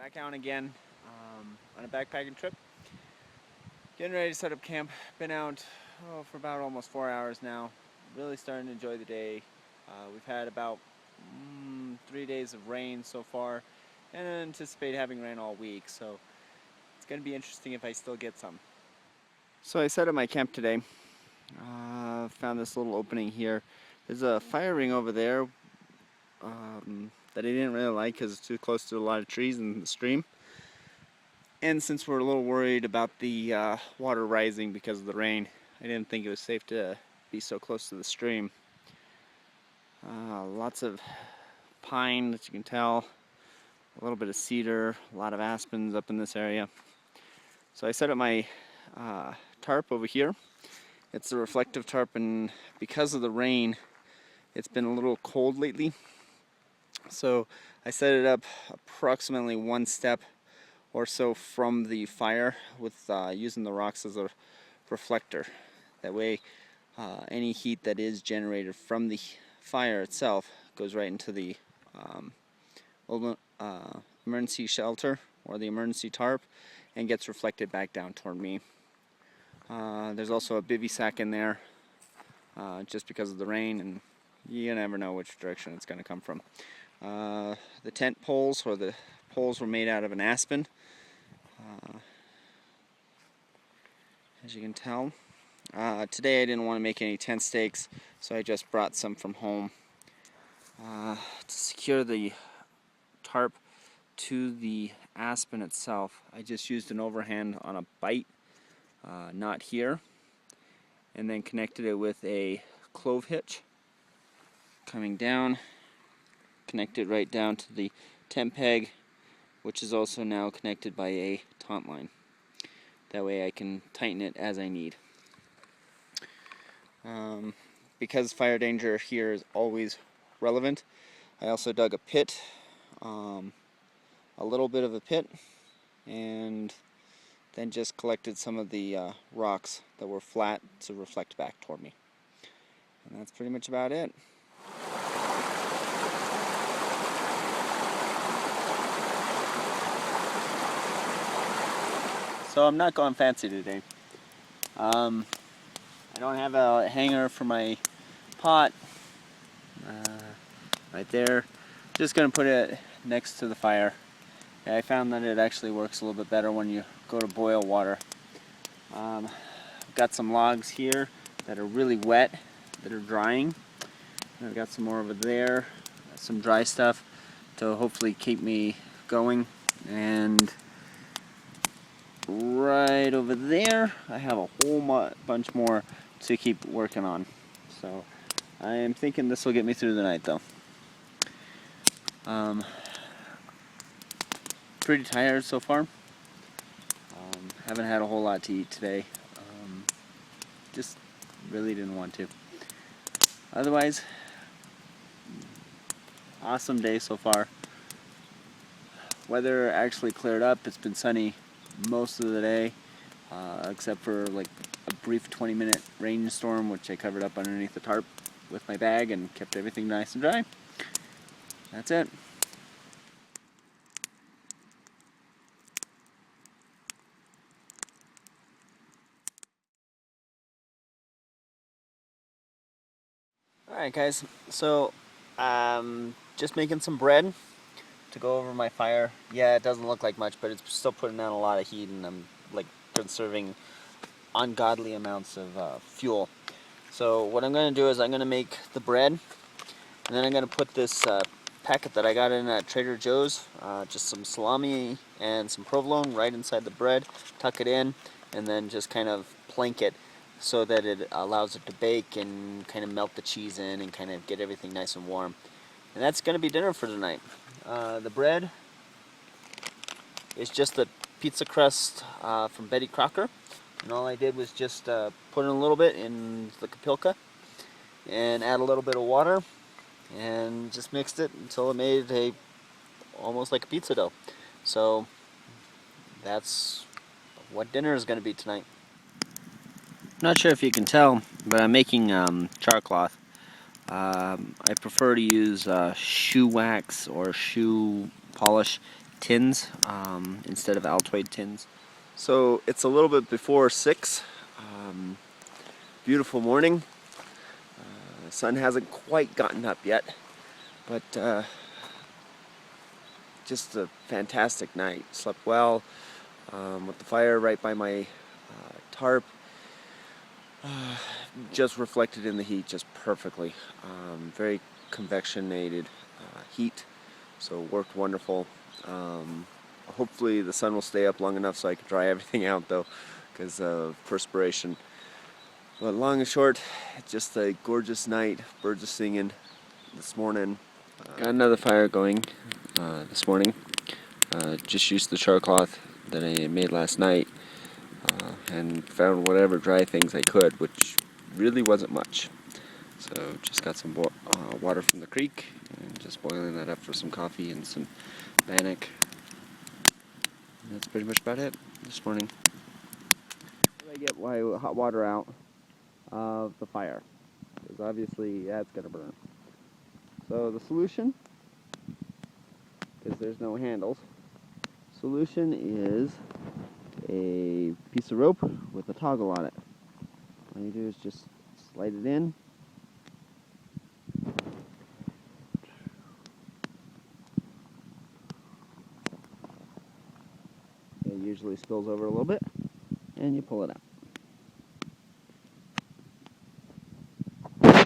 Back out again on a backpacking trip. Getting ready to set up camp. Been out for about almost 4 hours now. Really starting to enjoy the day. We've had about 3 days of rain so far, and I anticipate having rain all week, so it's going to be interesting if I still get some. So I set up my camp today. Found this little opening here. There's a fire ring over there that I didn't really like because it's too close to a lot of trees in the stream. And since we're a little worried about the water rising because of the rain, I didn't think it was safe to be so close to the stream. Lots of pine, as you can tell, a little bit of cedar, a lot of aspens up in this area. So I set up my tarp over here. It's a reflective tarp, and because of the rain, it's been a little cold lately. So I set it up approximately one step or so from the fire with using the rocks as a reflector. That way any heat that is generated from the fire itself goes right into the emergency shelter or the emergency tarp and gets reflected back down toward me. There's also a bivy sack in there just because of the rain, and you never know which direction it's going to come from. The tent poles, or the poles, were made out of an aspen, as you can tell. Today I didn't want to make any tent stakes, so I just brought some from home. To secure the tarp to the aspen itself, I just used an overhand on a bite knot here, and then connected it with a clove hitch coming down, connected right down to the tent peg, which is also now connected by a taunt line. That way I can tighten it as I need. Because fire danger here is always relevant, I also dug a pit, a little bit of a pit, and then just collected some of the rocks that were flat to reflect back toward me. And that's pretty much about it. So I'm not going fancy today. I don't have a hanger for my pot right there. Just going to put it next to the fire. I found that it actually works a little bit better when you go to boil water. I've got some logs here that are really wet, that are drying. I've got some more over there, some dry stuff to hopefully keep me going. And right over there, I have a whole bunch more to keep working on. So I am thinking this will get me through the night, though. Pretty tired so far. Haven't had a whole lot to eat today. Just really didn't want to. Otherwise, awesome day so far. Weather actually cleared up. It's been sunny most of the day, except for like a brief 20-minute rainstorm, which I covered up underneath the tarp with my bag and kept everything nice and dry. That's it. Alright guys, so just making some bread to go over my fire. Yeah, it doesn't look like much, but it's still putting out a lot of heat, and I'm like conserving ungodly amounts of fuel. So what I'm going to do is I'm going to make the bread, and then I'm going to put this packet that I got in at Trader Joe's, just some salami and some provolone right inside the bread, tuck it in, and then just kind of plank it so that it allows it to bake and kind of melt the cheese in and kind of get everything nice and warm. And that's going to be dinner for tonight. The bread is just the pizza crust from Betty Crocker, and all I did was just put in a little bit in the kapilka and add a little bit of water and just mixed it until it made almost like a pizza dough. So that's what dinner is going to be tonight. Not sure if you can tell, but I'm making char cloth. I prefer to use shoe wax or shoe polish tins instead of Altoid tins. So it's a little bit before 6. Beautiful morning. The sun hasn't quite gotten up yet, but just a fantastic night. Slept well with the fire right by my tarp. Just reflected in the heat just perfectly. Very convectionated heat, so it worked wonderful. Hopefully the sun will stay up long enough so I can dry everything out though, because of perspiration. But long and short, just a gorgeous night. Birds are singing this morning. Got another fire going this morning. Just used the char cloth that I made last night and found whatever dry things I could, which really wasn't much. So just got some water from the creek and just boiling that up for some coffee and some bannock. And that's pretty much about it this morning. I get hot water out of the fire, because obviously that's gonna burn. So the solution, because there's no handles, solution is a piece of rope with a toggle on it. All you do is just slide it in. It usually spills over a little bit, and you pull it out.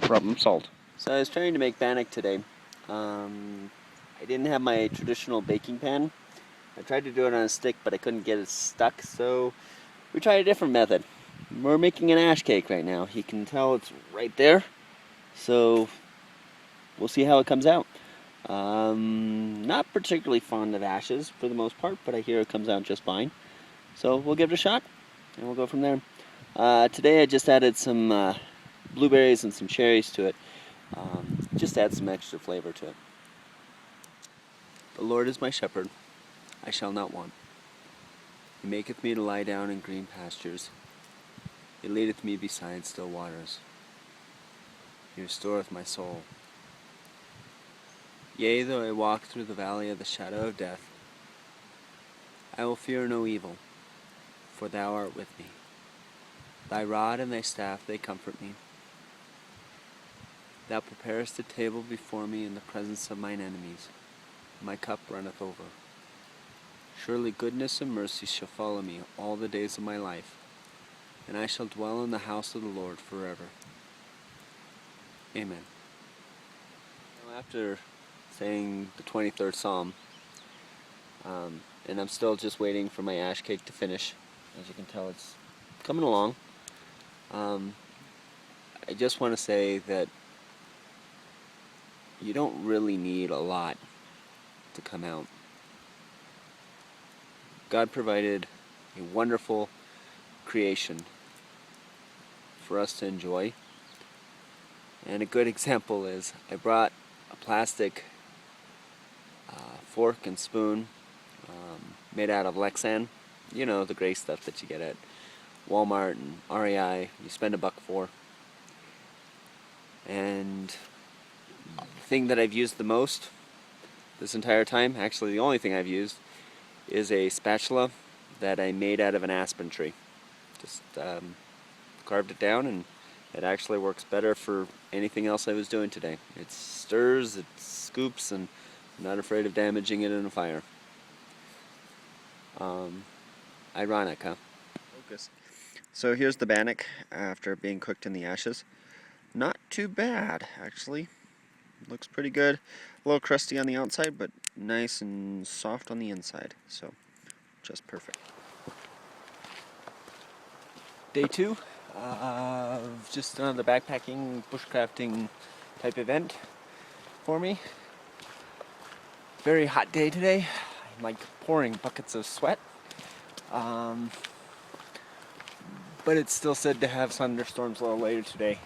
Problem solved. So I was trying to make bannock today. I didn't have my traditional baking pan. I tried to do it on a stick, but I couldn't get it stuck, so we tried a different method. We're making an ash cake right now. You can tell it's right there, so we'll see how it comes out. Not particularly fond of ashes for the most part, but I hear it comes out just fine. So we'll give it a shot, and we'll go from there. Today I just added some blueberries and some cherries to it. Just add some extra flavor to it. The Lord is my shepherd, I shall not want. He maketh me to lie down in green pastures. He leadeth me beside still waters. He restoreth my soul. Yea, though I walk through the valley of the shadow of death, I will fear no evil, for thou art with me. Thy rod and thy staff, they comfort me. Thou preparest a table before me in the presence of mine enemies. My cup runneth over. Surely goodness and mercy shall follow me all the days of my life, and I shall dwell in the house of the Lord forever. Amen. After saying the 23rd Psalm, and I'm still just waiting for my ash cake to finish. As you can tell, it's coming along. I just want to say that you don't really need a lot to come out. God provided a wonderful creation for us to enjoy. And a good example is I brought a plastic fork and spoon made out of Lexan. You know, the gray stuff that you get at Walmart and REI. You spend $1 for. And the thing that I've used the most this entire time, actually the only thing I've used, is a spatula that I made out of an aspen tree. Just carved it down, and it actually works better for anything else I was doing today. It stirs, it scoops, and I'm not afraid of damaging it in a fire. Ironic, huh? Focus. So here's the bannock after being cooked in the ashes. Not too bad, actually. Looks pretty good. A little crusty on the outside, but nice and soft on the inside. So, just perfect. Day 2 of just another backpacking, bushcrafting type event for me. Very hot day today. I'm like pouring buckets of sweat. But it's still said to have thunderstorms a little later today.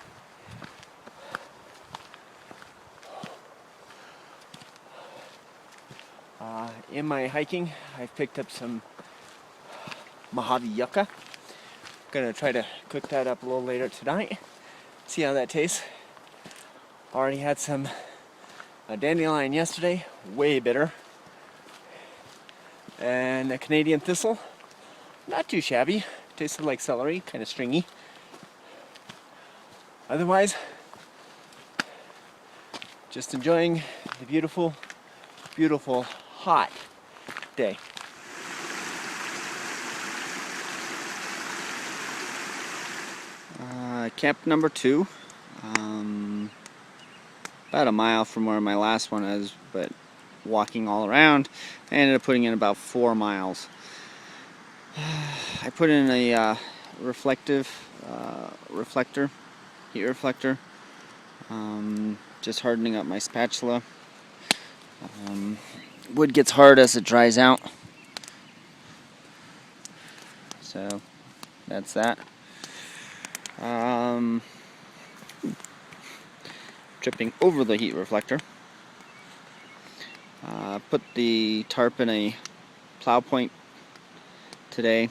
In my hiking, I've picked up some Mojave yucca. Gonna try to cook that up a little later tonight. See how that tastes. Already had some dandelion yesterday, way bitter. and a Canadian thistle. Not too shabby. Tasted like celery, kind of stringy. Otherwise, just enjoying the beautiful, beautiful, hot day. Camp number 2. About a mile from where my last one is, but walking all around, I ended up putting in about 4 miles. I put in a reflector, heat reflector, just hardening up my spatula. Wood gets hard as it dries out, so that's that. Tripping over the heat reflector. Put the tarp in a plow point today,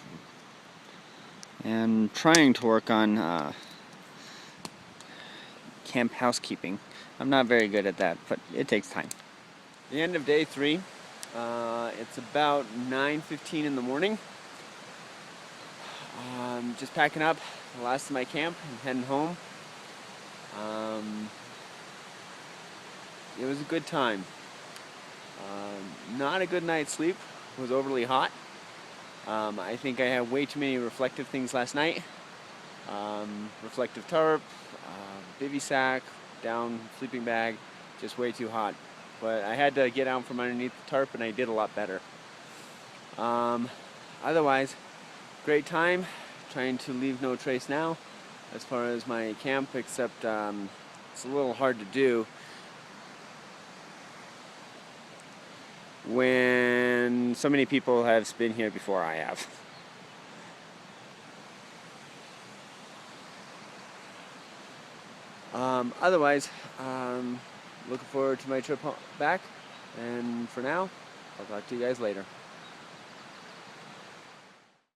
and trying to work on camp housekeeping. I'm not very good at that, but it takes time. The end of day 3. It's about 9:15 in the morning. Just packing up the last of my camp and heading home. It was a good time. Not a good night's sleep. It was overly hot. I think I had way too many reflective things last night. Reflective tarp, bivy sack, down sleeping bag, just way too hot. But I had to get out from underneath the tarp, and I did a lot better. Otherwise, great time. Trying to leave no trace now as far as my camp, except it's a little hard to do when so many people have been here before I have. Otherwise, looking forward to my trip back, and for now, I'll talk to you guys later.